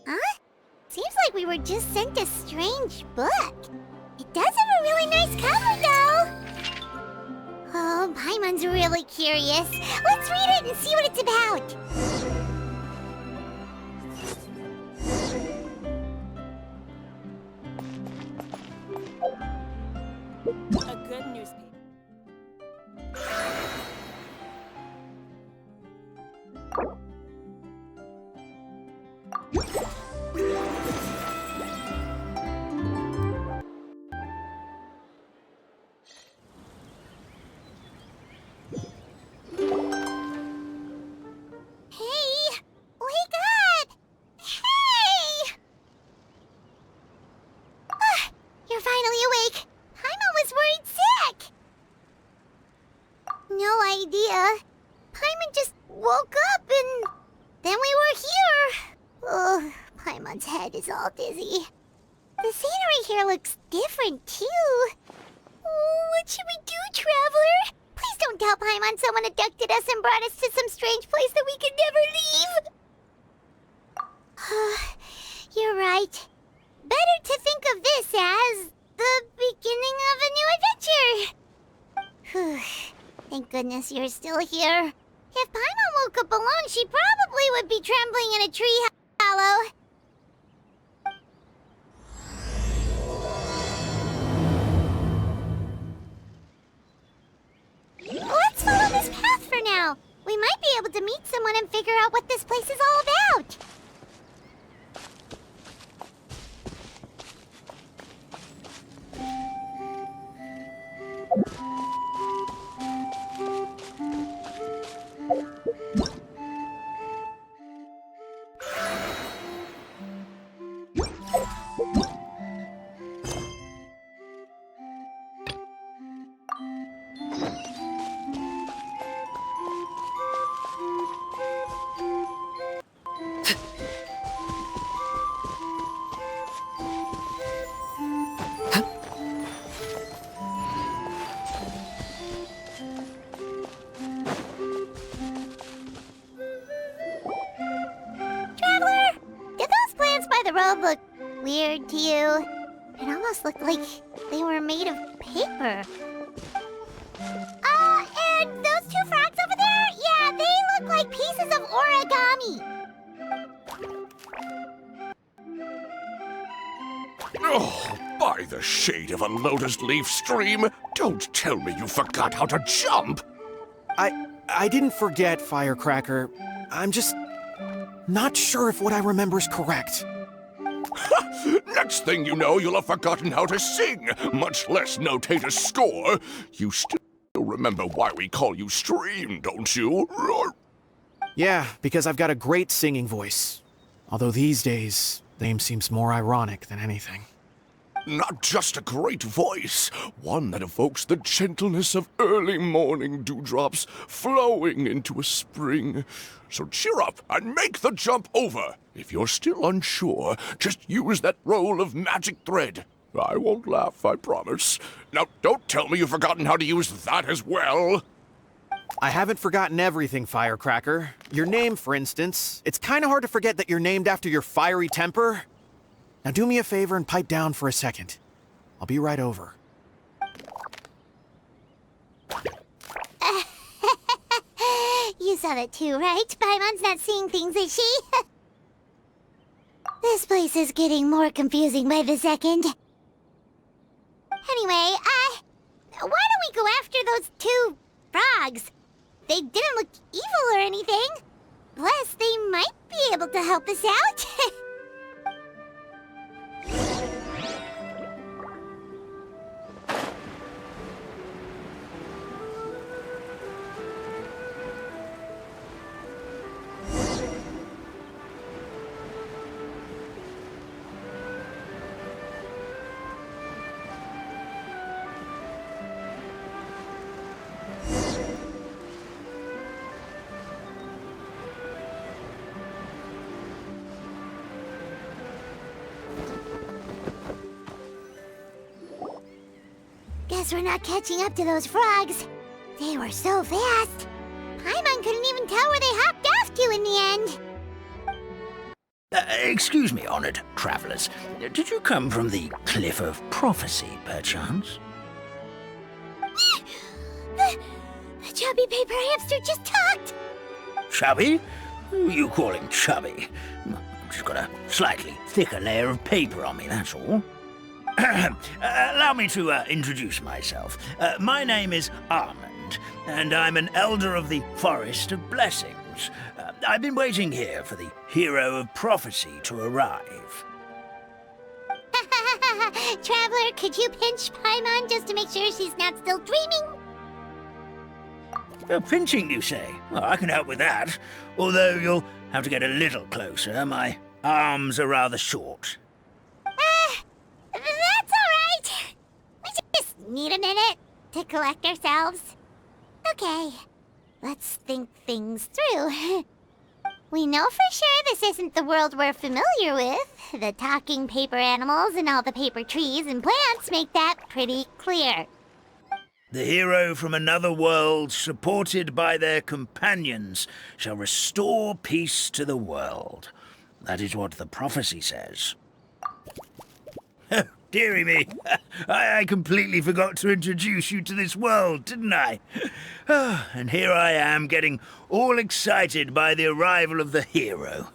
Huh? Seems like we were just sent a strange book. It does have a really nice cover, though. Oh, Paimon's really curious. Let's read it and see what it's about. A good newspaper. Hey! Wake up! Hey! You're finally awake. Paimon was worried sick. No idea. Paimon just woke up and then we were here. Oh, Paimon's head is all dizzy. The scenery here looks different too. Oh, what should we do, Traveler? Please don't tell Paimon someone abducted us and brought us to some strange place that we could never leave. You're right. Better to think of this as the beginning of a new adventure. Thank goodness you're still here. If Paimon woke up alone, she probably would be trembling in a tree hollow. Let's follow this path for now. We might be able to meet someone and figure out what this place is all about. The road looked weird to you. It almost looked like they were made of paper. And those two frogs over there? Yeah, they look like pieces of origami. Oh, by the shade of a lotus leaf stream, don't tell me you forgot how to jump! I didn't forget, Firecracker. I'm just not sure if what I remember is correct. Next thing you know, you'll have forgotten how to sing, much less notate a score. You still remember why we call you Stream, don't you? Yeah, because I've got a great singing voice. Although these days, the name seems more ironic than anything. Not just a great voice, one that evokes the gentleness of early morning dewdrops flowing into a spring. So cheer up and make the jump over. If you're still unsure, just use that roll of magic thread. I won't laugh, I promise. Now, don't tell me you've forgotten how to use that as well. I haven't forgotten everything, Firecracker. Your name, for instance. It's kind of hard to forget that you're named after your fiery temper. Now do me a favor and pipe down for a second. I'll be right over. You saw that too, right? Paimon's not seeing things, is she? This place is getting more confusing by the second. Anyway, why don't we go after those two frogs? They didn't look evil or anything. Plus, they might be able to help us out. Guess we're not catching up to those frogs. They were so fast. Paimon couldn't even tell where they hopped off to in the end. Excuse me, honored travelers. Did you come from the Cliff of Prophecy, perchance? The chubby paper hamster just talked! Chubby? Who are you calling chubby? I've just got a slightly thicker layer of paper on me, that's all. Allow me to introduce myself. My name is Armand, and I'm an elder of the Forest of Blessings. I've been waiting here for the hero of prophecy to arrive. Traveler, could you pinch Paimon just to make sure she's not still dreaming? Pinching, you say? Well, I can help with that. Although you'll have to get a little closer. My arms are rather short. That's alright. We just need a minute to collect ourselves. Okay, let's think things through. We know for sure this isn't the world we're familiar with. The talking paper animals and all the paper trees and plants make that pretty clear. The hero from another world, supported by their companions, shall restore peace to the world. That is what the prophecy says. Oh, dearie me. I completely forgot to introduce you to this world, didn't I? Oh, and here I am, getting all excited by the arrival of the hero.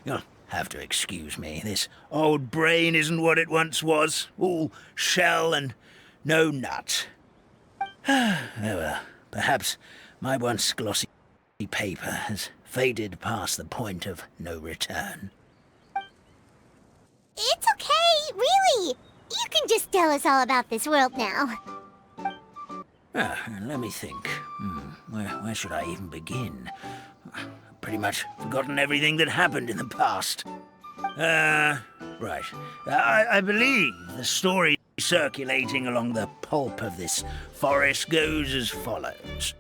You'll have to excuse me. This old brain isn't what it once was. All shell and no nut. Oh, well, perhaps my once glossy paper has faded past the point of no return. It's okay, really. You can just tell us all about this world now. Let me think. Where should I even begin? I've pretty much forgotten everything that happened in the past. Right. I believe the story circulating along the pulp of this forest goes as follows.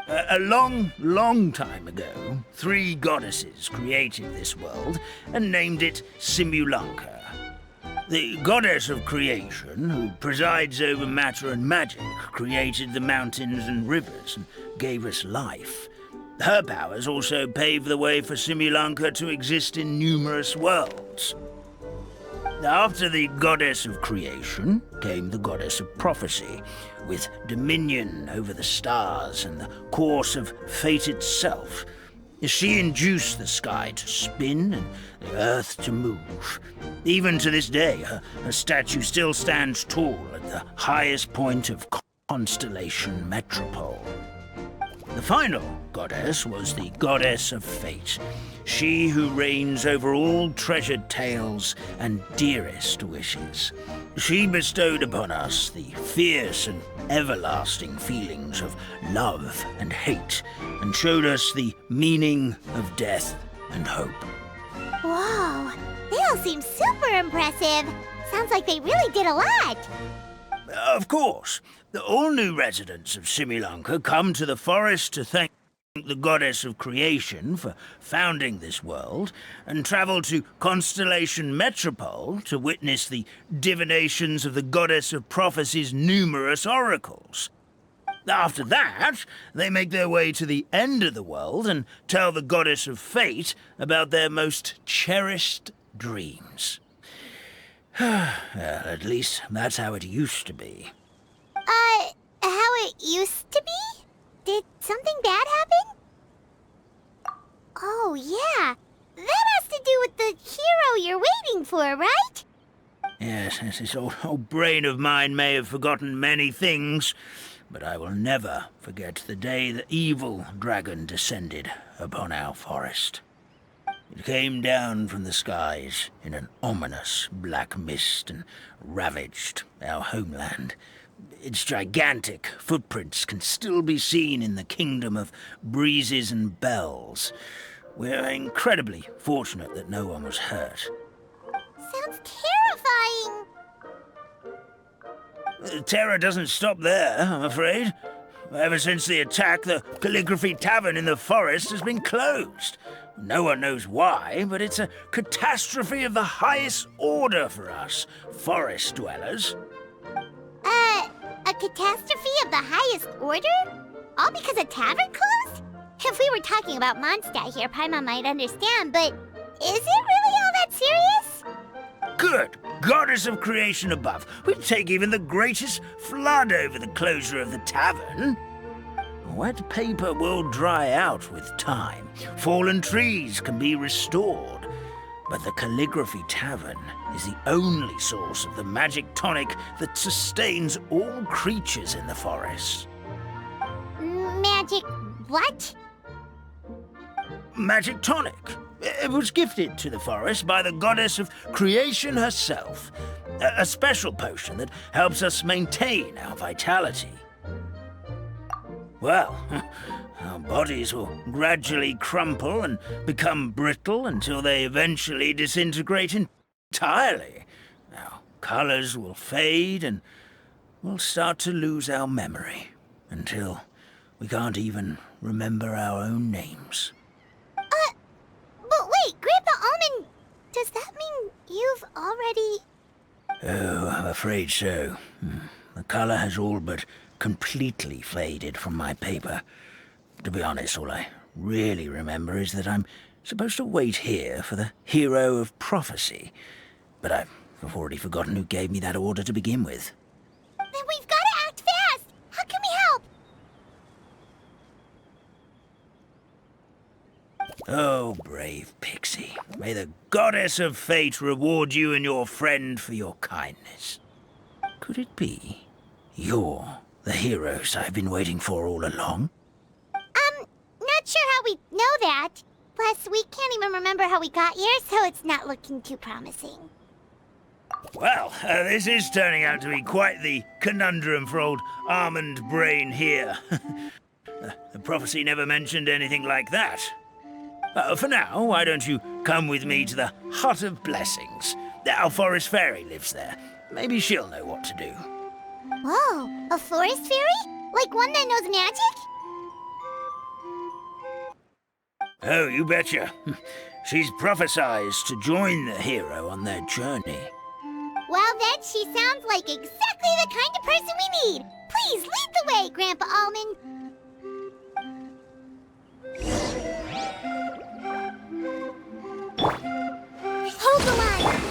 A long, long time ago, 3 goddesses created this world and named it Simulanka. The goddess of creation, who presides over matter and magic, created the mountains and rivers and gave us life. Her powers also paved the way for Simulanka to exist in numerous worlds. After the goddess of creation came the goddess of prophecy, with dominion over the stars and the course of fate itself. She induced the sky to spin and the earth to move. Even to this day, her statue still stands tall at the highest point of constellation Metropole. The final goddess was the goddess of fate, she who reigns over all treasured tales and dearest wishes. She bestowed upon us the fierce and everlasting feelings of love and hate, and showed us the meaning of death and hope. Whoa, they all seem super impressive. Sounds like they really did a lot. Of course, all new residents of Simulanka come to the forest to thank the goddess of creation for founding this world, and travel to Constellation Metropole to witness the divinations of the goddess of prophecy's numerous oracles. After that, they make their way to the end of the world and tell the goddess of fate about their most cherished dreams. Well, at least that's how it used to be. How it used to be? Did something bad happen? Oh, yeah. That has to do with the hero you're waiting for, right? Yes, this old brain of mine may have forgotten many things, but I will never forget the day the evil dragon descended upon our forest. It came down from the skies in an ominous black mist and ravaged our homeland. Its gigantic footprints can still be seen in the kingdom of breezes and bells. We're incredibly fortunate that no one was hurt. Sounds terrifying. The terror doesn't stop there, I'm afraid. Ever since the attack, the Calligraphy Tavern in the forest has been closed. No one knows why, but it's a catastrophe of the highest order for us, forest dwellers. A catastrophe of the highest order? All because a tavern closed? If we were talking about Mondstadt here, Paimon might understand, but is it really serious? Good goddess of creation above, we'd take even the greatest flood over the closure of the tavern. Wet paper will dry out with time. Fallen trees can be restored. But the Calligraphy Tavern is the only source of the magic tonic that sustains all creatures in the forest. Magic what? Magic tonic. It was gifted to the forest by the goddess of creation herself. A special potion that helps us maintain our vitality. Well, our bodies will gradually crumple and become brittle until they eventually disintegrate entirely. Our colors will fade and we'll start to lose our memory until we can't even remember our own names. But wait, Grandpa Almond, does that mean you've already... Oh, I'm afraid so. The color has all but completely faded from my paper. To be honest, all I really remember is that I'm supposed to wait here for the hero of prophecy. But I've already forgotten who gave me that order to begin with. Then we've got to act fast! How can we help? Oh, brave Pixie. May the goddess of fate reward you and your friend for your kindness. Could it be you're the heroes I've been waiting for all along? Not sure how we know that. Plus, we can't even remember how we got here, so it's not looking too promising. Well, this is turning out to be quite the conundrum for old Almond Brain here. The prophecy never mentioned anything like that. For now, why don't you come with me to the Hut of Blessings? Our forest fairy lives there. Maybe she'll know what to do. Whoa, a forest fairy? Like one that knows magic? Oh, you betcha. She's prophesized to join the hero on their journey. Well, then she sounds like exactly the kind of person we need. Please lead the way, Grandpa Almond. Hold the line.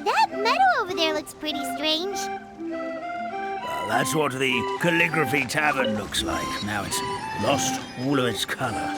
That meadow over there looks pretty strange. Well, that's what the Calligraphy Tavern looks like. Now it's lost all of its color.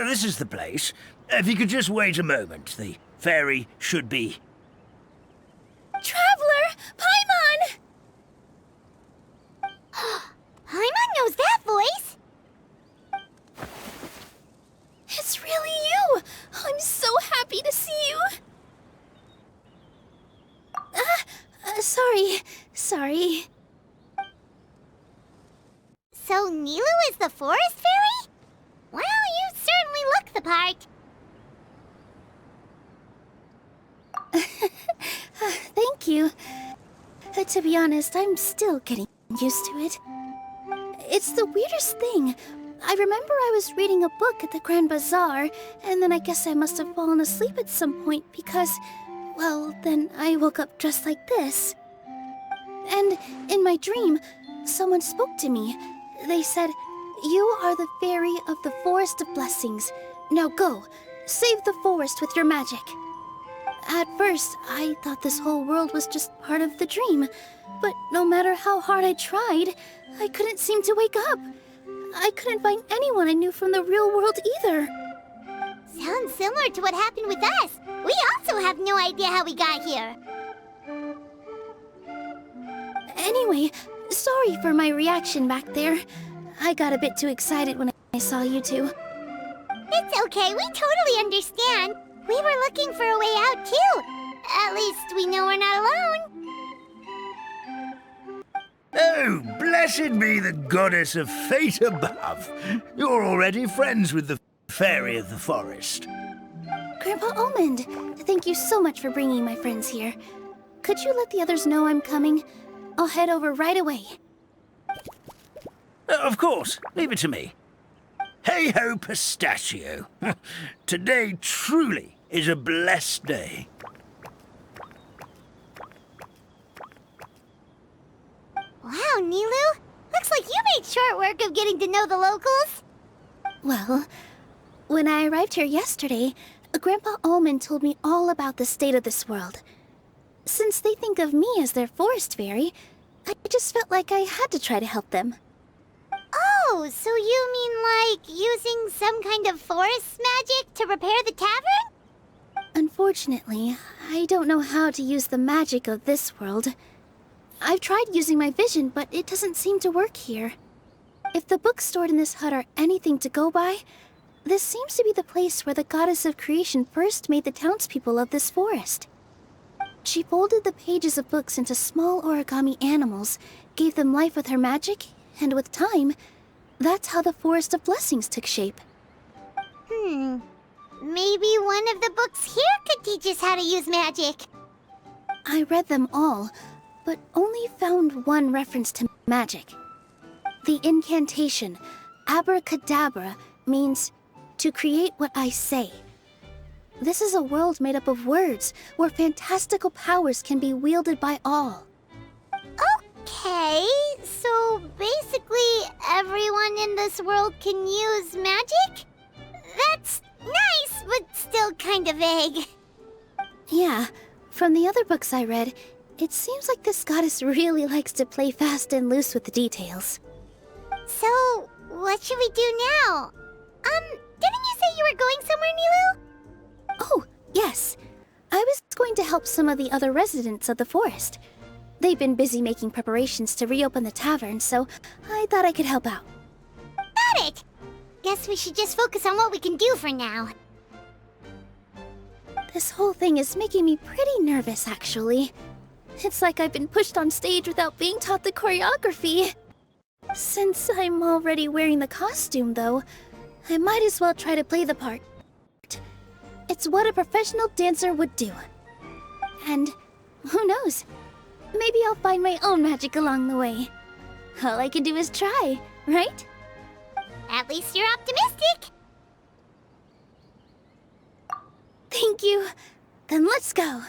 This is the place. If you could just wait a moment, the fairy should be... Traveler! Paimon! Paimon knows that voice! It's really you! I'm so happy to see you! Sorry. So Nilu is the forest fairy? Well, you certainly look the part. Thank you. To be honest, I'm still getting used to it. It's the weirdest thing. I remember I was reading a book at the Grand Bazaar, and then I guess I must have fallen asleep at some point because, well, then I woke up just like this. And in my dream, someone spoke to me. They said, "You are the fairy of the Forest of Blessings. Now go, save the forest with your magic." At first, I thought this whole world was just part of the dream. But no matter how hard I tried, I couldn't seem to wake up. I couldn't find anyone I knew from the real world either. Sounds similar to what happened with us. We also have no idea how we got here. Anyway, sorry for my reaction back there. I got a bit too excited when I saw you two. It's okay, we totally understand. We were looking for a way out, too. At least we know we're not alone. Oh, blessed be the goddess of fate above. You're already friends with the fairy of the forest. Grandpa Almond, thank you so much for bringing my friends here. Could you let the others know I'm coming? I'll head over right away. Of course, leave it to me. Hey-ho, pistachio. Today truly is a blessed day. Wow, Nilu! Looks like you made short work of getting to know the locals. Well, when I arrived here yesterday, Grandpa Almond told me all about the state of this world. Since they think of me as their forest fairy, I just felt like I had to try to help them. Oh, so you mean like using some kind of forest magic to repair the tavern? Unfortunately, I don't know how to use the magic of this world. I've tried using my vision, but it doesn't seem to work here. If the books stored in this hut are anything to go by, this seems to be the place where the goddess of creation first made the townspeople of this forest. She folded the pages of books into small origami animals, gave them life with her magic, and with time, that's how the Forest of Blessings took shape. Maybe one of the books here could teach us how to use magic. I read them all, but only found one reference to magic. The incantation, abracadabra, means to create what I say. This is a world made up of words, where fantastical powers can be wielded by all. Okay, so basically everyone in this world can use magic? That's nice, but still kind of vague. Yeah, from the other books I read, it seems like this goddess really likes to play fast and loose with the details. So, what should we do now? Didn't you say you were going somewhere, Nilu? Oh, yes. I was going to help some of the other residents of the forest. They've been busy making preparations to reopen the tavern, so I thought I could help out. Got it! Guess we should just focus on what we can do for now. This whole thing is making me pretty nervous, actually. It's like I've been pushed on stage without being taught the choreography. Since I'm already wearing the costume, though, I might as well try to play the part. It's what a professional dancer would do. And who knows? Maybe I'll find my own magic along the way. All I can do is try, right? At least you're optimistic. Thank you. Then let's go.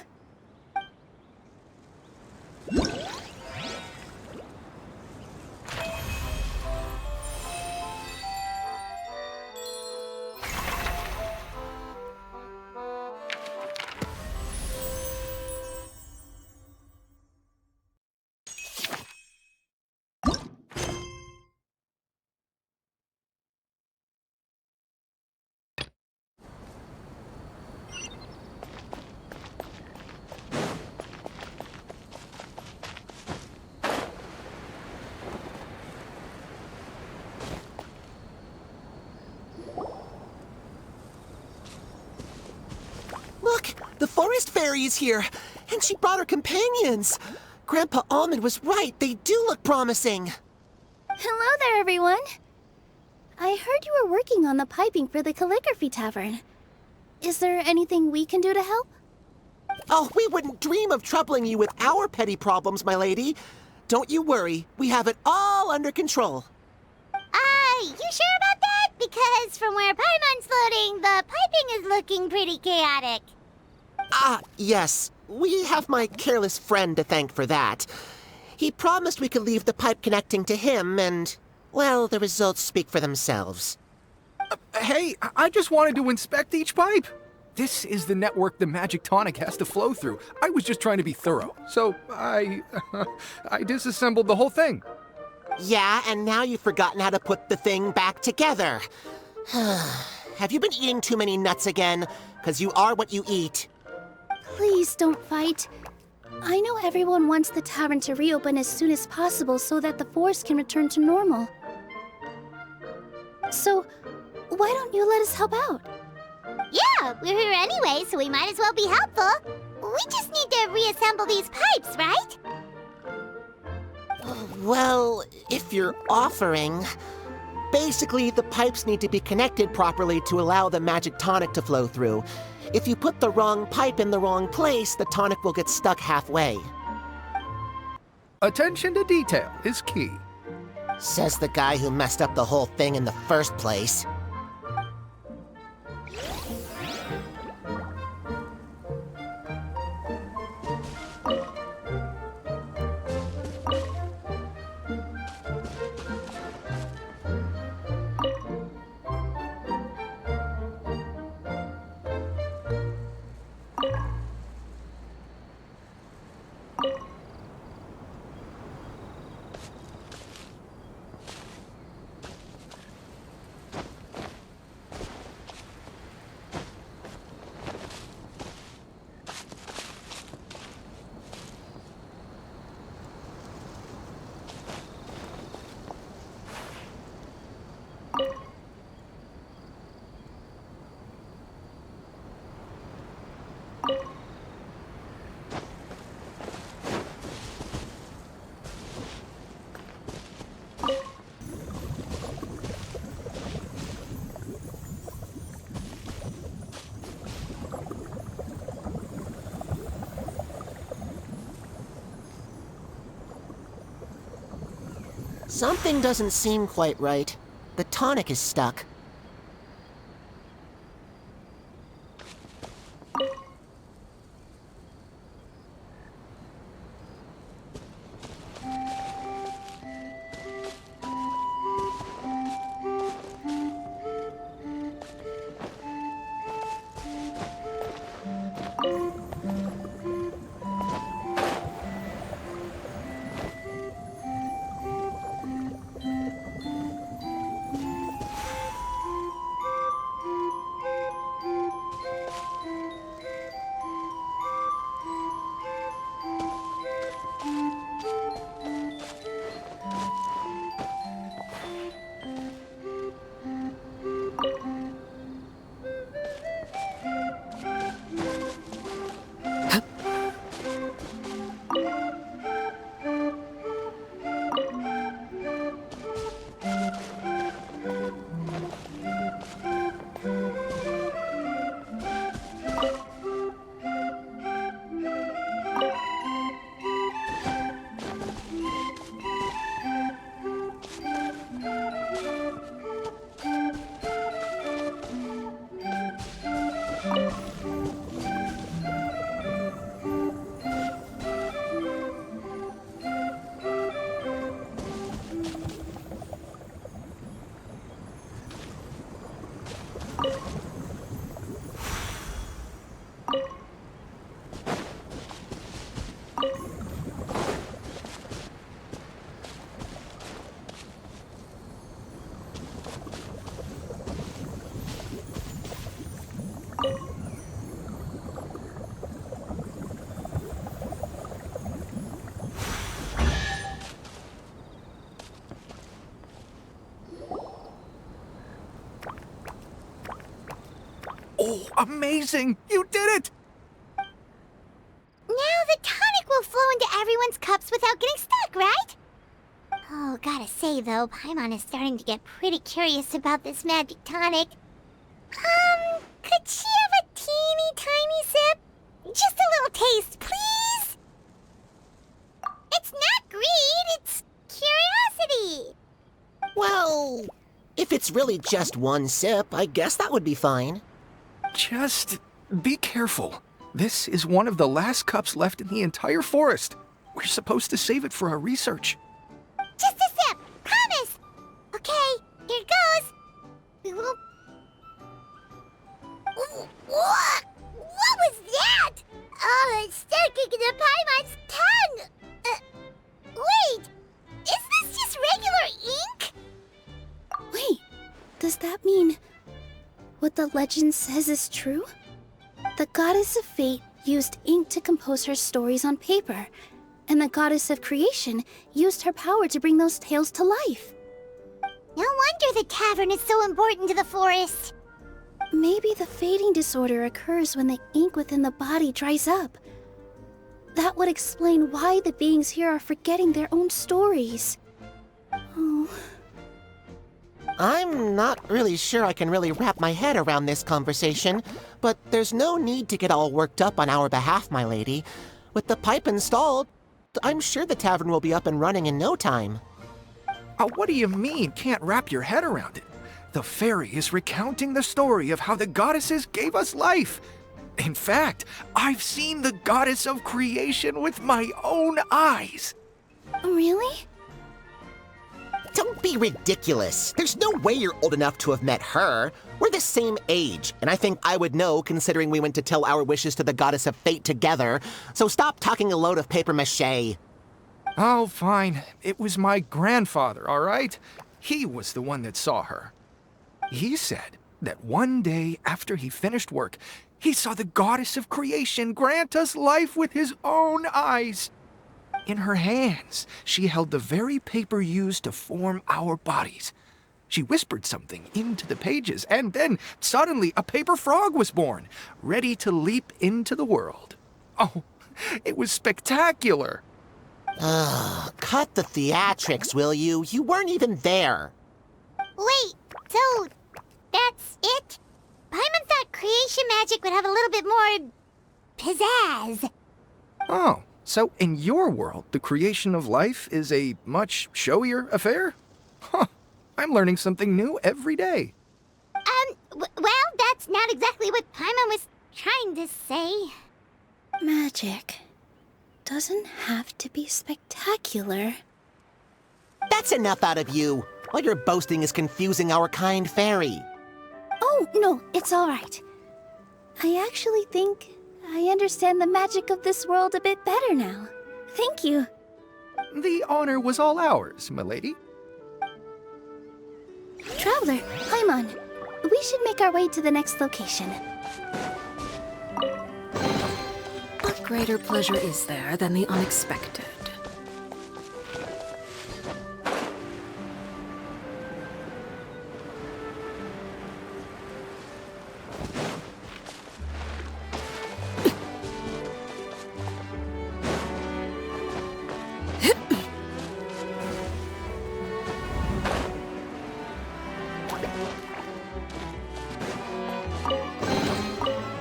Look, the forest fairy is here, and she brought her companions. Grandpa Almond was right. They do look promising. Hello there, everyone. I heard you were working on the piping for the calligraphy tavern. Is there anything we can do to help? Oh, we wouldn't dream of troubling you with our petty problems, my lady. Don't you worry. We have it all under control. You sure about that? Because from where Paimon's floating, the piping is looking pretty chaotic. Ah, yes. We have my careless friend to thank for that. He promised we could leave the pipe connecting to him, and, well, the results speak for themselves. Hey, I just wanted to inspect each pipe. This is the network the magic tonic has to flow through. I was just trying to be thorough, so I disassembled the whole thing. Yeah, and now you've forgotten how to put the thing back together. Have you been eating too many nuts again? 'Cause you are what you eat. Please don't fight. I know everyone wants the tavern to reopen as soon as possible so that the forest can return to normal. So, why don't you let us help out? Yeah, we're here anyway, so we might as well be helpful. We just need to reassemble these pipes, right? Well, if you're offering... Basically, the pipes need to be connected properly to allow the magic tonic to flow through. If you put the wrong pipe in the wrong place, the tonic will get stuck halfway. Attention to detail is key. Says the guy who messed up the whole thing in the first place. Something doesn't seem quite right. The tonic is stuck. Oh, amazing! You did it! Now the tonic will flow into everyone's cups without getting stuck, right? Oh, gotta say though, Paimon is starting to get pretty curious about this magic tonic. Could she have a teeny tiny sip? Just a little taste, please? It's not greed, it's curiosity. Well, if it's really just one sip, I guess that would be fine. Just be careful. This is one of the last cups left in the entire forest. We're supposed to save it for our research. Just a sip, promise. Okay, here it goes. What was that? Oh, it's sticking to Paimon's tongue. Wait, is this just regular ink? Wait, does that mean what the legend says is true? The goddess of fate used ink to compose her stories on paper, and the goddess of creation used her power to bring those tales to life. No wonder the tavern is so important to the forest. Maybe the fading disorder occurs when the ink within the body dries up. That would explain why the beings here are forgetting their own stories. Oh. I'm not really sure I can really wrap my head around this conversation, but there's no need to get all worked up on our behalf, my lady. With the pipe installed, I'm sure the tavern will be up and running in no time. What do you mean, can't wrap your head around it? The fairy is recounting the story of how the goddesses gave us life. In fact, I've seen the goddess of creation with my own eyes. Really? Don't be ridiculous. There's no way you're old enough to have met her. We're the same age, and I think I would know considering we went to tell our wishes to the goddess of fate together. So stop talking a load of papier-mâché. Oh, fine. It was my grandfather, all right? He was the one that saw her. He said that one day after he finished work, he saw the goddess of creation grant us life with his own eyes. In her hands, she held the very paper used to form our bodies. She whispered something into the pages, and then suddenly a paper frog was born, ready to leap into the world. Oh, it was spectacular. Cut the theatrics, will you? You weren't even there. Wait, so that's it? Paimon thought creation magic would have a little bit more pizzazz. Oh, so in your world, the creation of life is a much showier affair? Huh, I'm learning something new every day. Well, that's not exactly what Paimon was trying to say. Magic doesn't have to be spectacular. That's enough out of you. All your boasting is confusing our kind fairy. Oh, no, it's all right. I actually think I understand the magic of this world a bit better now. Thank you. The honor was all ours, milady. Traveler, Paimon, we should make our way to the next location. What greater pleasure is there than the unexpected?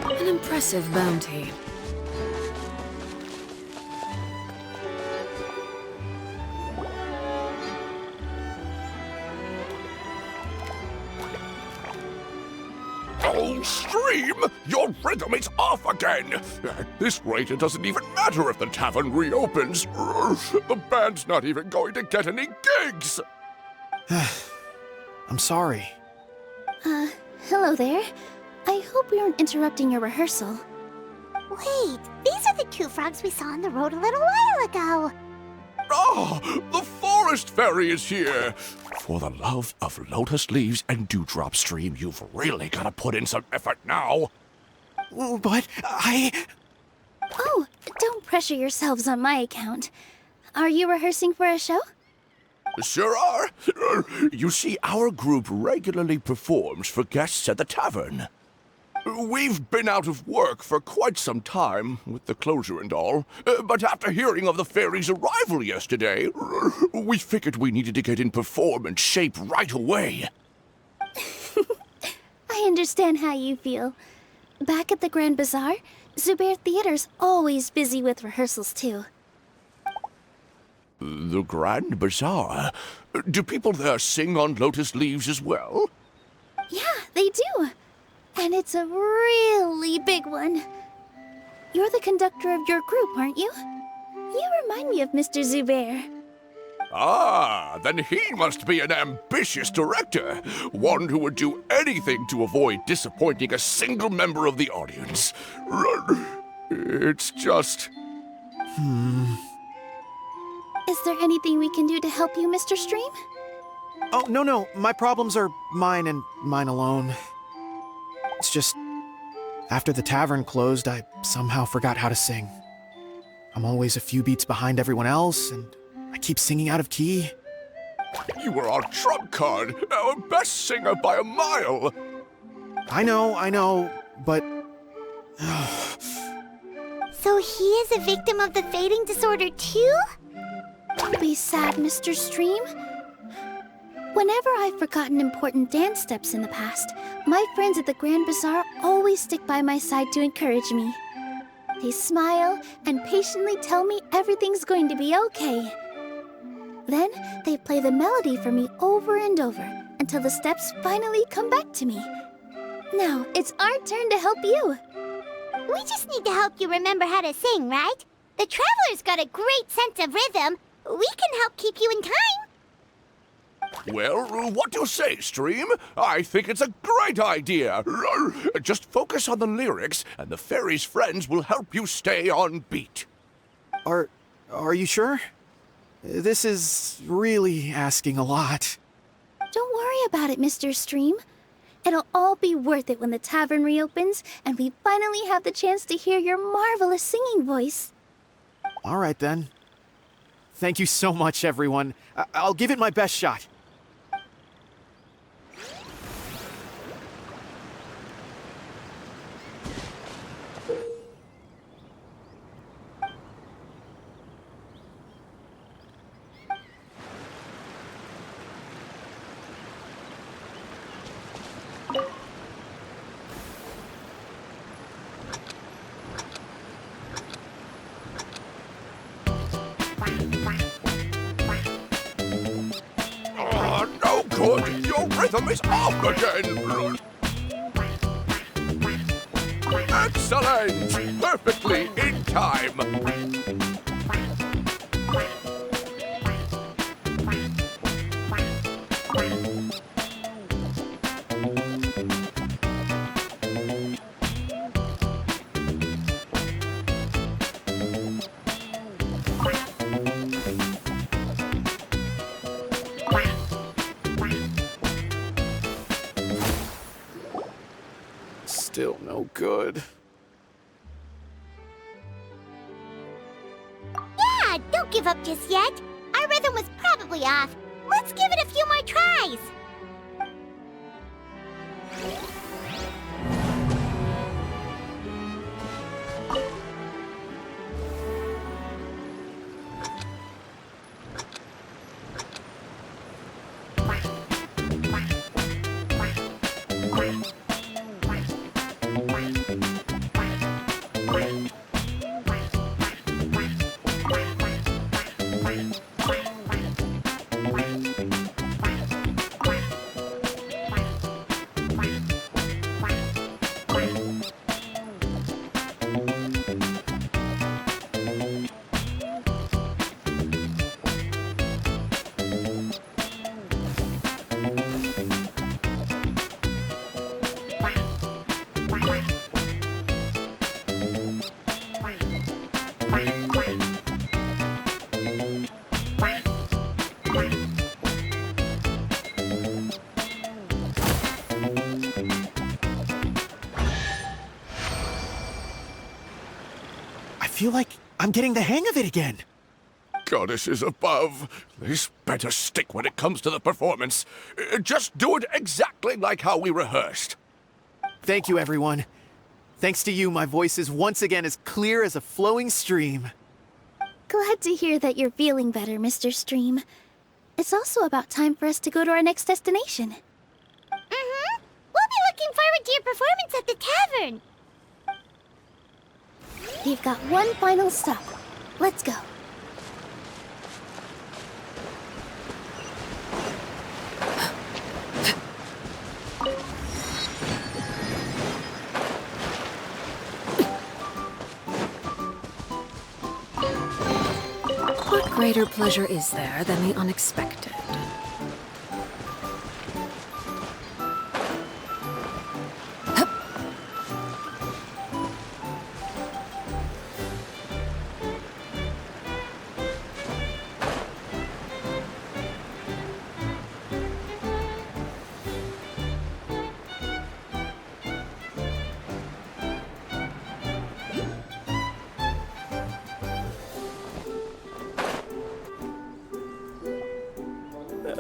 An impressive bounty. Oh, Stream! Your rhythm is off again! At this rate, it doesn't even matter if the tavern reopens. The band's not even going to get any gigs! I'm sorry. Hello there. I hope we aren't interrupting your rehearsal. Wait, these are the two frogs we saw on the road a little while ago. Oh, the forest fairy is here! For the love of lotus leaves and dewdrop, Stream, you've really got to put in some effort now. But Oh, don't pressure yourselves on my account. Are you rehearsing for a show? Sure are. You see, our group regularly performs for guests at the tavern. We've been out of work for quite some time, with the closure and all, but after hearing of the fairy's arrival yesterday, we figured we needed to get in performance shape right away. I understand how you feel. Back at the Grand Bazaar, Zubair Theater's always busy with rehearsals too. The Grand Bazaar? Do people there sing on lotus leaves as well? Yeah, they do. And it's a really big one. You're the conductor of your group, aren't you? You remind me of Mr. Zubair. Ah, then he must be an ambitious director. One who would do anything to avoid disappointing a single member of the audience. It's just... Is there anything we can do to help you, Mr. Stream? Oh, no. My problems are mine and mine alone. It's just, after the tavern closed, I somehow forgot how to sing. I'm always a few beats behind everyone else, and I keep singing out of key. You were our trump card, our best singer by a mile. I know, but... So he is a victim of the fading disorder too? Don't be sad, Mr. Stream. Whenever I've forgotten important dance steps in the past, my friends at the Grand Bazaar always stick by my side to encourage me. They smile and patiently tell me everything's going to be okay. Then they play the melody for me over and over until the steps finally come back to me. Now it's our turn to help you. We just need to help you remember how to sing, right? The Traveler's got a great sense of rhythm. We can help keep you in time. Well, what do you say, Stream? I think it's a great idea. Just focus on the lyrics, and the fairy's friends will help you stay on beat. Are you sure? This is really asking a lot. Don't worry about it, Mr. Stream. It'll all be worth it when the tavern reopens and we finally have the chance to hear your marvelous singing voice. All right, then. Thank you so much, everyone. I'll give it my best shot. No good! Your rhythm is off again! Excellent! Perfectly in time! Still no good. Yeah, don't give up just yet. Our rhythm was probably off. Let's give it a few more tries. I feel like I'm getting the hang of it again. Goddesses above, this better stick when it comes to the performance. Just do it exactly like how we rehearsed. Thank you, everyone. Thanks to you, my voice is once again as clear as a flowing stream. Glad to hear that you're feeling better, Mr. Stream. It's also about time for us to go to our next destination. Mm-hmm. We'll be looking forward to your performance at the tavern. We've got one final stop. Let's go. What greater pleasure is there than the unexpected?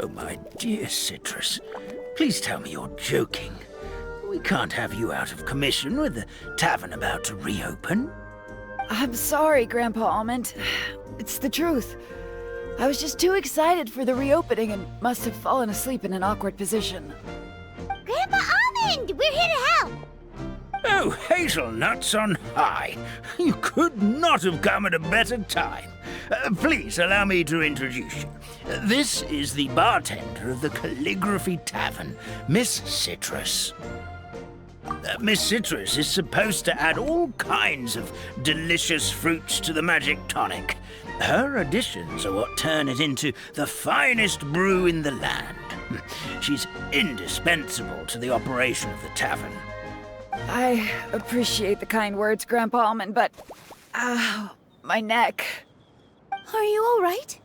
Oh, my dear Citrus, please tell me you're joking. We can't have you out of commission with the tavern about to reopen. I'm sorry, Grandpa Almond. It's the truth. I was just too excited for the reopening and must have fallen asleep in an awkward position. Grandpa Almond, we're here to help. Oh, hazelnuts on high. You could not have come at a better time. Please allow me to introduce you. This is the bartender of the Calligraphy Tavern, Miss Citrus. Miss Citrus is supposed to add all kinds of delicious fruits to the magic tonic. Her additions are what turn it into the finest brew in the land. She's indispensable to the operation of the tavern. I appreciate the kind words, Grandpa Almond, but... my neck. Are you all right?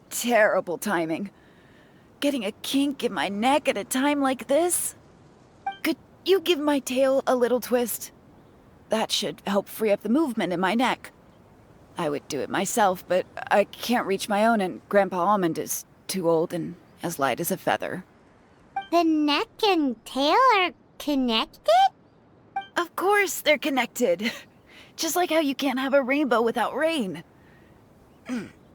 Terrible timing. Getting a kink in my neck at a time like this? Could you give my tail a little twist? That should help free up the movement in my neck. I would do it myself, but I can't reach my own, and Grandpa Almond is too old and as light as a feather. The neck and tail are connected? Of course they're connected. Just like how you can't have a rainbow without rain.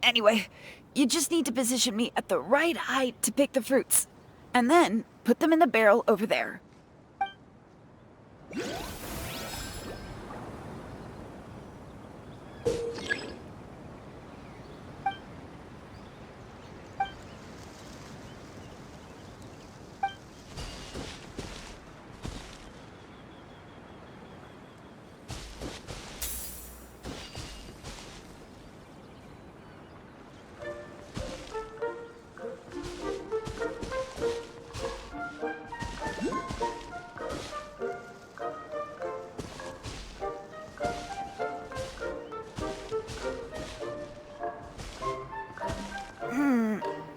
Anyway, you just need to position me at the right height to pick the fruits, and then put them in the barrel over there.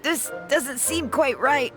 This doesn't seem quite right.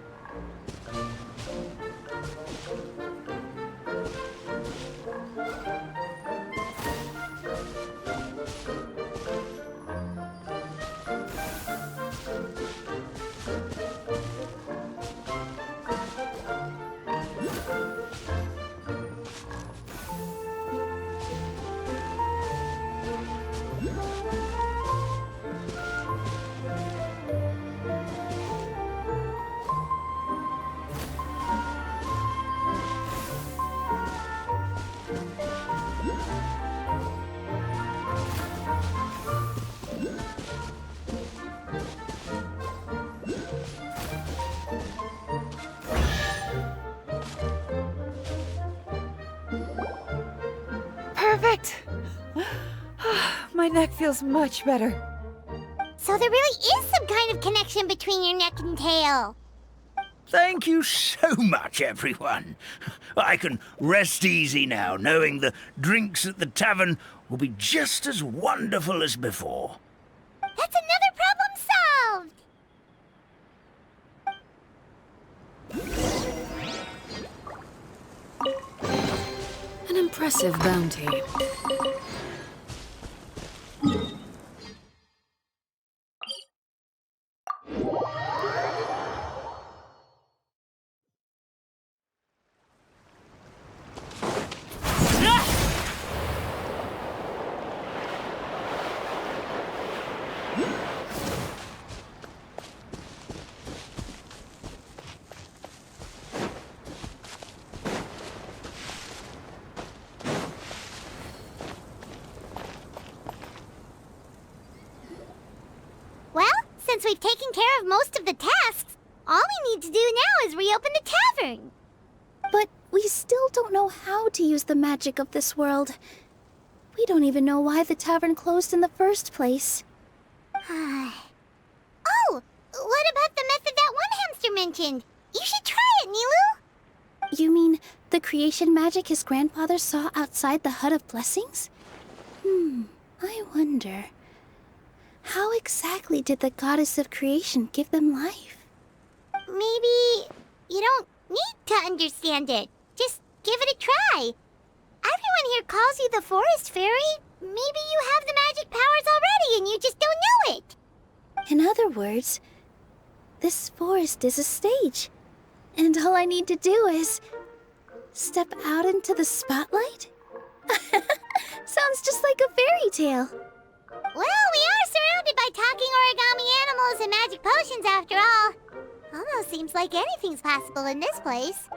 Perfect! My neck feels much better. So there really is some kind of connection between your neck and tail. Thank you so much, everyone. I can rest easy now, knowing the drinks at the tavern will be just as wonderful as before. That's another problem solved! An impressive bounty. Well, since we've taken care of most of the tasks, all we need to do now is reopen the tavern. But we still don't know how to use the magic of this world. We don't even know why the tavern closed in the first place. Oh, what about the method that one hamster mentioned? You should try it, Nilu. You mean the creation magic his grandfather saw outside the Hut of Blessings? I wonder. How exactly did the goddess of creation give them life? Maybe you don't need to understand it. Just give it a try. Everyone here calls you the Forest Fairy. Maybe you have the magic powers already and you just don't know it. In other words, this forest is a stage. And all I need to do is step out into the spotlight? Sounds just like a fairy tale. Well, we are surrounded by talking origami animals and magic potions after all. Almost seems like anything's possible in this place.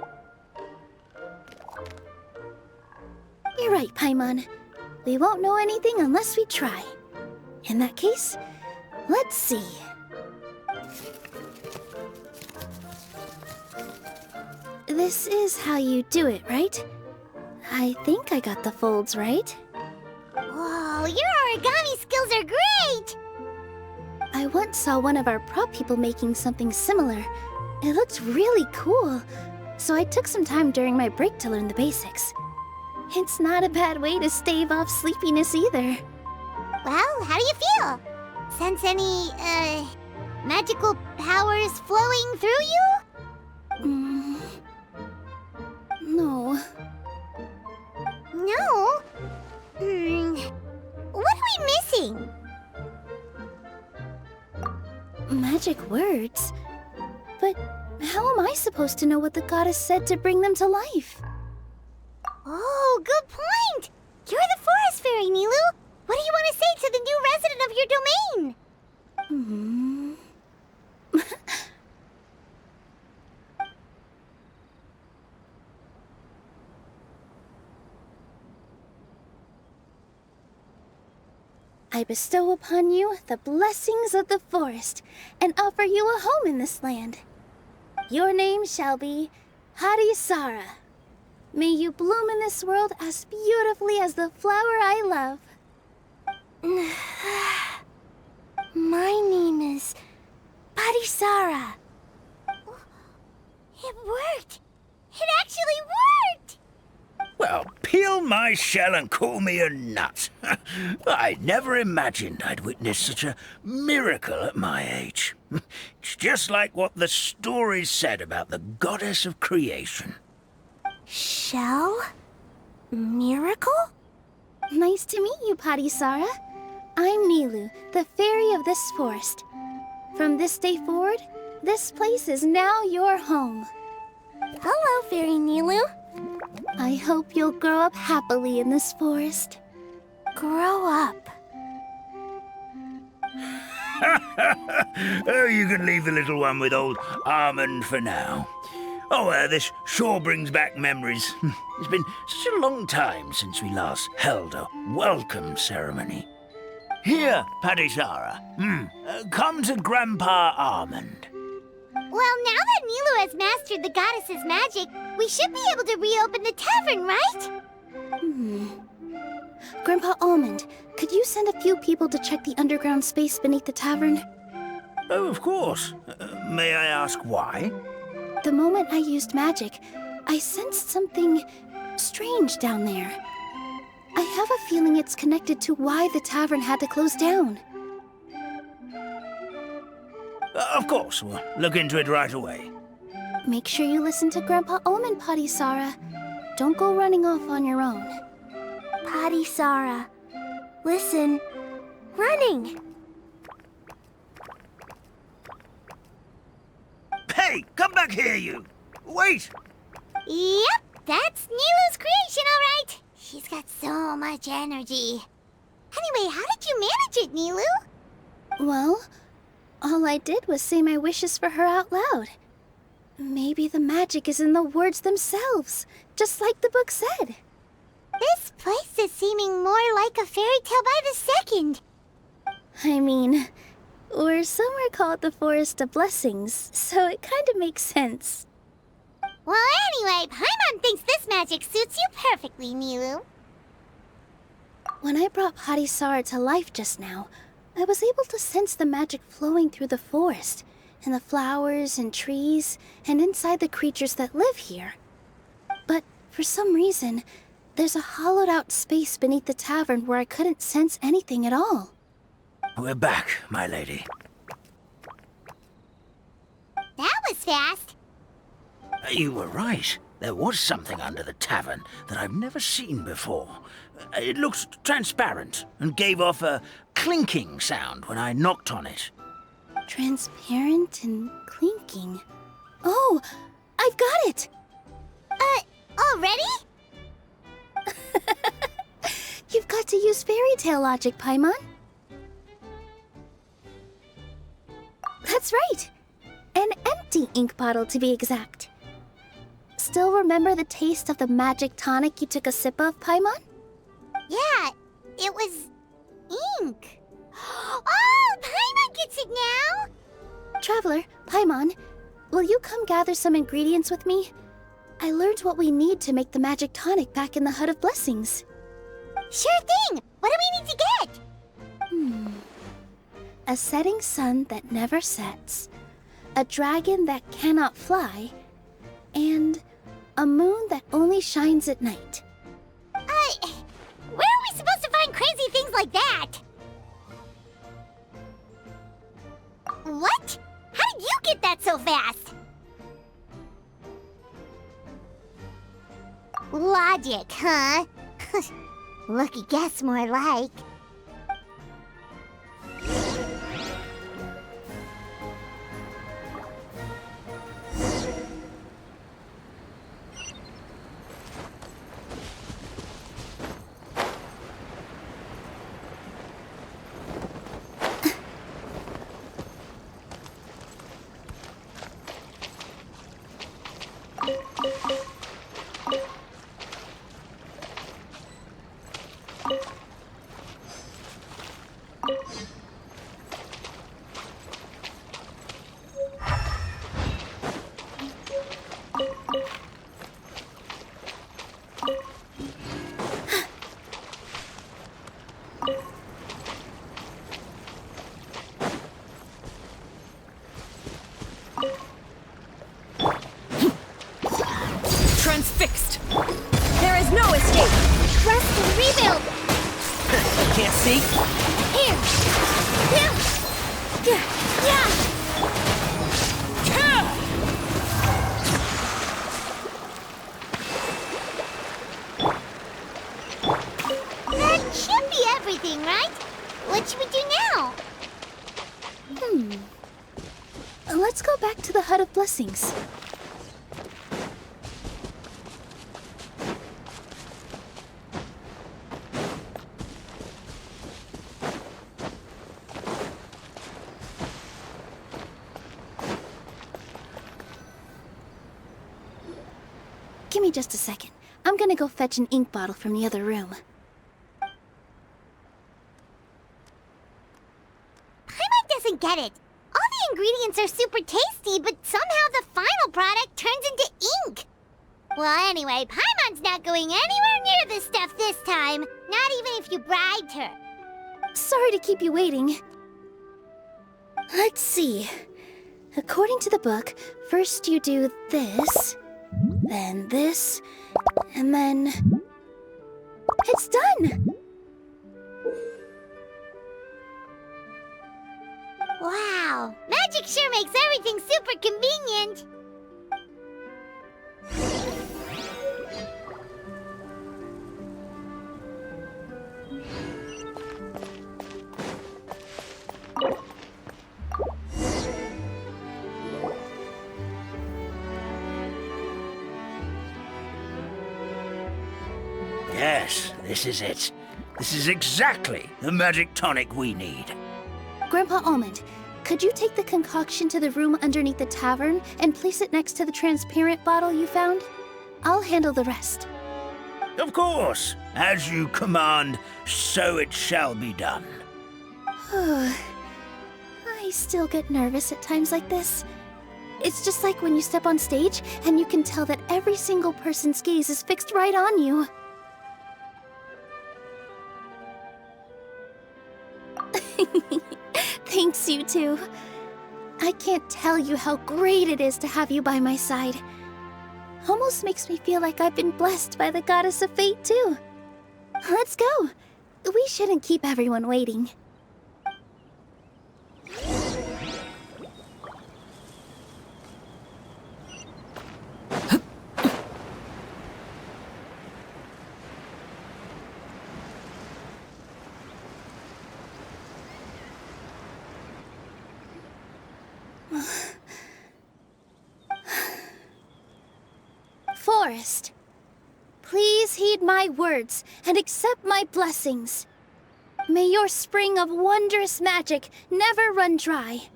You're right, Paimon. We won't know anything unless we try. In that case, let's see. This is how you do it, right? I think I got the folds right. Whoa, your origami skills are great! I once saw one of our prop people making something similar. It looked really cool, so I took some time during my break to learn the basics. It's not a bad way to stave off sleepiness either. Well, how do you feel? Sense any, magical powers flowing through you? No. No? What are we missing? Magic words? But how am I supposed to know what the goddess said to bring them to life? Oh, good point! You're the forest fairy, Nilu! What do you want to say to the new resident of your domain? I bestow upon you the blessings of the forest and offer you a home in this land. Your name shall be Harisara. May you bloom in this world as beautifully as the flower I love. My name is Parisara. It worked! It actually worked! Well, peel my shell and call me a nut. I never imagined I'd witness such a miracle at my age. It's just like what the stories said about the goddess of creation. Shell? Miracle? Nice to meet you, Parisara. I'm Nilu, the fairy of this forest. From this day forward, this place is now your home. Hello, Fairy Nilu. I hope you'll grow up happily in this forest. Grow up? Oh, you can leave the little one with old Almond for now. Oh, this sure brings back memories. It's been such a long time since we last held a welcome ceremony. Here, Parisara. Come to Grandpa Almond. Well, now that Nilu has mastered the goddess's magic, we should be able to reopen the tavern, right? Grandpa Almond, could you send a few people to check the underground space beneath the tavern? Oh, of course. May I ask why? The moment I used magic, I sensed something strange down there. I have a feeling it's connected to why the tavern had to close down. Of course, we'll look into it right away. Make sure you listen to Grandpa Almond, Parisara. Don't go running off on your own. Parisara. Listen. Running. Hey, come back here, you! Wait! Yep, that's Nilu's creation, all right. She's got so much energy. Anyway, how did you manage it, Nilu? Well, all I did was say my wishes for her out loud. Maybe the magic is in the words themselves, just like the book said. This place is seeming more like a fairy tale by the second. I mean, or somewhere called the Forest of Blessings, so it kind of makes sense. Well, anyway, Paimon thinks this magic suits you perfectly, Nilu. When I brought Parisara to life just now, I was able to sense the magic flowing through the forest, and the flowers and trees, and inside the creatures that live here. But for some reason, there's a hollowed-out space beneath the tavern where I couldn't sense anything at all. We're back, my lady. That was fast. You were right. There was something under the tavern that I've never seen before. It looked transparent and gave off a clinking sound when I knocked on it. Transparent and clinking. Oh, I've got it! Already? You've got To use fairy tale logic, Paimon. That's right. An empty ink bottle, to be exact. Still remember the taste of the magic tonic you took a sip of, Paimon? Yeah, it was ink. Oh, Paimon gets it now! Traveler, Paimon, will you come gather some ingredients with me? I learned what we need to make the magic tonic back in the Hut of Blessings. Sure thing! What do we need to get? A setting sun that never sets, a dragon that cannot fly, and a moon that only shines at night. Where are we supposed to find crazy things like that? What? How did you get that so fast? Logic, huh? Lucky guess, more like. Transfixed! There is no escape! Rest and rebuild! Can't see? Here! That should be everything, right? What should we do now? Let's go back to the Hut of Blessings. Give me just a second. I'm gonna go fetch an ink bottle from the other room. Paimon doesn't get it. All the ingredients are super tasty, but somehow the final product turns into ink. Well, anyway, Paimon's not going anywhere near this stuff this time. Not even if you bribed her. Sorry to keep you waiting. Let's see. According to the book, first you do this, then this, and then... It's done! Wow, magic sure makes everything super convenient. Yes, this is it. This is exactly the magic tonic we need. Grandpa Almond, could you take the concoction to the room underneath the tavern and place it next to the transparent bottle you found? I'll handle the rest. Of course. As you command, so it shall be done. I still get nervous at times like this. It's just like when you step on stage and you can tell that every single person's gaze is fixed right on you. Thanks, you two. I can't tell you how great it is to have you by my side. Almost makes me feel like I've been blessed by the goddess of fate, too. Let's go. We shouldn't keep everyone waiting. Forest, Please heed my words and accept my blessings. May your spring of wondrous magic never run dry.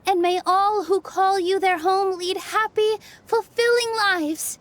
And may all who call you their home lead happy, fulfilling lives.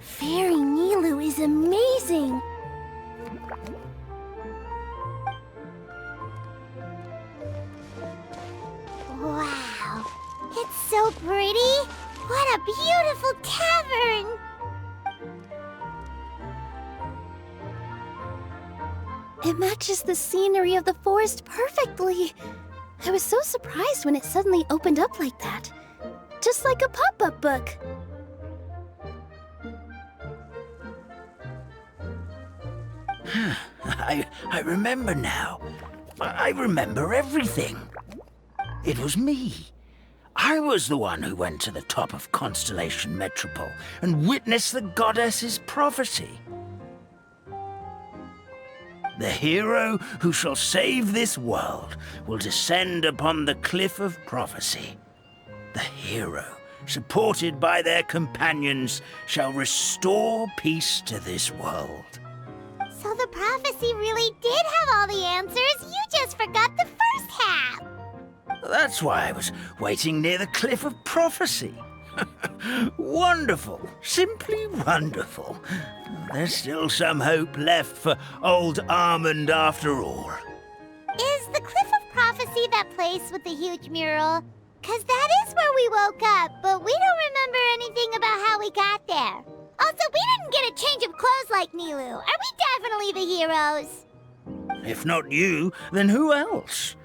Fairy Nilu is amazing! Wow, it's so pretty! What a beautiful tavern! It matches the scenery of the forest perfectly. I was so surprised when it suddenly opened up like that. Just like a pop-up book. I remember now. I remember everything. It was me. I was the one who went to the top of Constellation Metropole and witnessed the goddess's prophecy. The hero who shall save this world will descend upon the cliff of prophecy. The hero, supported by their companions, shall restore peace to this world. So the prophecy really did have all the answers, you just forgot the first half! That's why I was waiting near the cliff of prophecy. Wonderful, simply wonderful. There's still some hope left for old Almond after all. Is the Cliff of Prophecy that place with the huge mural? 'Cause that is where we woke up, but we don't remember anything about how we got there. Also, we didn't get a change of clothes like Nilu. Are we definitely the heroes? If not you, then who else?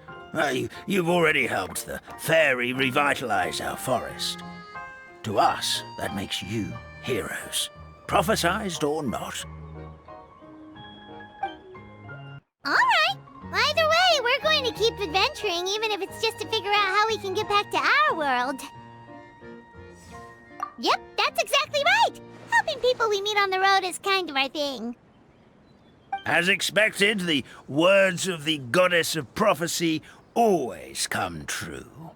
You've already helped the fairy revitalize our forest. To us, that makes you heroes, prophesized or not. Alright. Either way, we're going to keep adventuring, even if it's just to figure out how we can get back to our world. Yep, that's exactly right! Helping people we meet on the road is kind of our thing. As expected, the words of the goddess of prophecy always come true.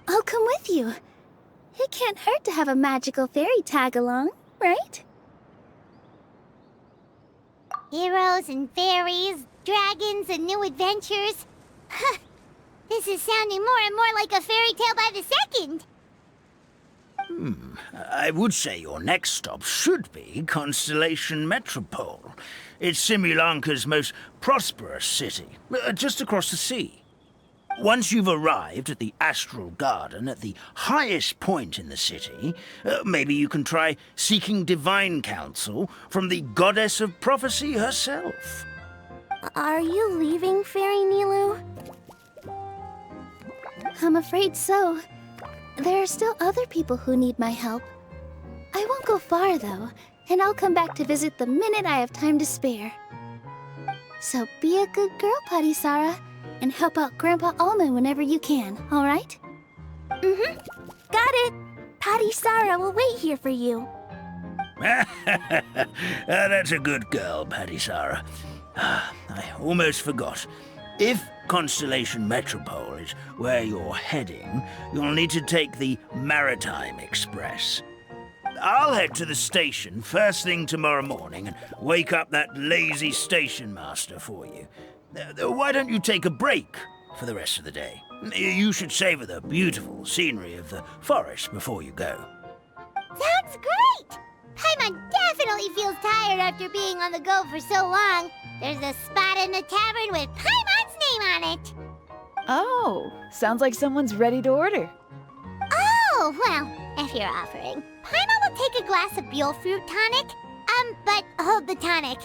I'll come with you. It can't hurt to have a magical fairy tag along, right? Heroes and fairies, dragons and new adventures. This is sounding more and more like a fairy tale by the second. I would say your next stop should be Constellation Metropole. It's Simulanka's most prosperous city, just across the sea. Once you've arrived at the Astral Garden at the highest point in the city, maybe you can try seeking divine counsel from the goddess of prophecy herself. Are you leaving, Fairy Nilu? I'm afraid so. There are still other people who need my help. I won't go far, though, and I'll come back to visit the minute I have time to spare. So be a good girl, Patisara, and help out Grandpa Almond whenever you can, all right? Mm-hmm. Got it. Patisara will wait here for you. That's a good girl, Patisara. I almost forgot. If Constellation Metropole is where you're heading, you'll need to take the Maritime Express. I'll head to the station first thing tomorrow morning and wake up that lazy station master for you. Why don't you take a break for the rest of the day? You should savor the beautiful scenery of the forest before you go. Sounds great! Paimon definitely feels tired after being on the go for so long. There's a spot in the tavern with Paimon's name on it. Oh, sounds like someone's ready to order. Oh, well, if you're offering, Paimon will take a glass of Buell fruit tonic. But hold the tonic.